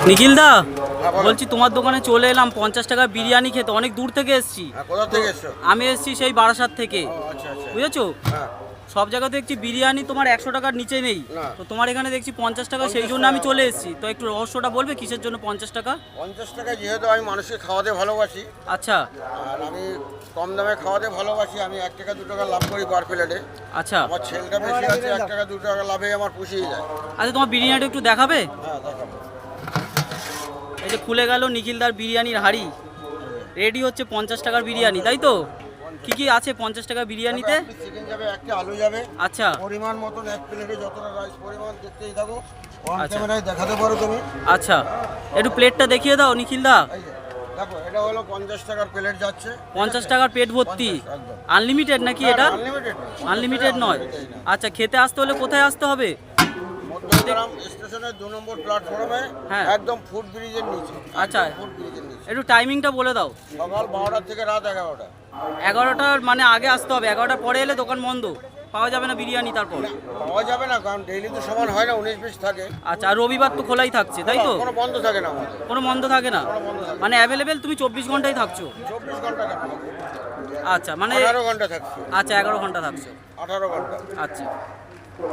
নিখিল দা, বলছি তোমার দোকানে চলে এলাম 50 টাকা বিরিয়ানি খেতে। অনেক দূর থেকে এসেছি। কোথা থেকে এসছো? আমি এসেছি সেই বারাসাত থেকে। আচ্ছা আচ্ছা। বুঝেছো? হ্যাঁ। সব জায়গাতে দেখছি বিরিয়ানি তোমার 100 টাকার নিচে নেই। না। তো তোমার এখানে দেখছি 50 টাকা, সেই জন্য আমি চলে এসেছি। তো একটু রহস্যটা বলবে কিসের জন্য 50 টাকা? 50 টাকা যেহেতু আমি মানুষকে খাওয়াতে ভালোবাসি, আচ্ছা আর আমি কম দামে খাওয়াতে ভালোবাসি, আমি 1 টাকা 2 টাকা লাভ করি পার প্লেটে। আচ্ছা আমার ছেলেটা বেশি আছে, 1 টাকা 2 টাকা লাভে আমার পুষিয়ে যায়। আচ্ছা, তোমার বিরিয়ানিটা একটু দেখাবে? হ্যাঁ দেখাবো। এই যে খুলে গেল নিখিলদার বিরিয়ানির হাঁড়ি। রেডি হচ্ছে 50 টাকার বিরিয়ানি, তাই তো? কি কি আছে 50 টাকা বিরিয়ানিতে? চিকেন যাবে, একটা আলু যাবে। আচ্ছা পরিমাণ মতন 1 প্লেটে যতটা রাইস পরিমাণ দেখতেই থাকো। অন আচ্ছা। ক্যামেরায় দেখাতে পারো তুমি। আচ্ছা, একটু প্লেটটা দেখিয়ে দাও নিখিলদা। এই যে, দেখো এটা হলো 50 টাকার প্লেট যাচ্ছে। 50 টাকার পেট ভর্তি। 50 একদম। আনলিমিটেড নাকি এটা? আনলিমিটেড। আনলিমিটেড নয়। আচ্ছা, খেতে আসতে হলে কোথায় আসতে হবে? মধ্যগ্রাম স্টেশনের 2 নম্বর প্ল্যাটফর্মে, হ্যাঁ। একদম ফুট ব্রিজের নিচে। আচ্ছা। ফুট ব্রিজের নিচে। একটু টাইমিংটা বলে দাও। সকাল 12টা থেকে রাত 11টা। 11টার মানে আগে আসতে হবে। 11টার পরে এলে দোকান বন্ধ, পাওয়া যাবে না বিরিয়ানি তারপর। পাওয়া যাবে না, কারণ ডেইলি তো সমান হয় না, 19-20 থাকে। আচ্ছা, আর রবিবার তো খোলাই থাকছে, তাই তো? কোনো বন্ধ থাকে না আমাদের। কোনো বন্ধ থাকে না, কোনো বন্ধ থাকে না। মানে অ্যাভেলেবেল তুমি 24 ঘন্টাই থাকছো? 24 ঘন্টা কেন? আচ্ছা, মানে 18 ঘন্টা থাকছে। আচ্ছা 11 ঘন্টা থাকছো। 18 ঘন্টা। আচ্ছা।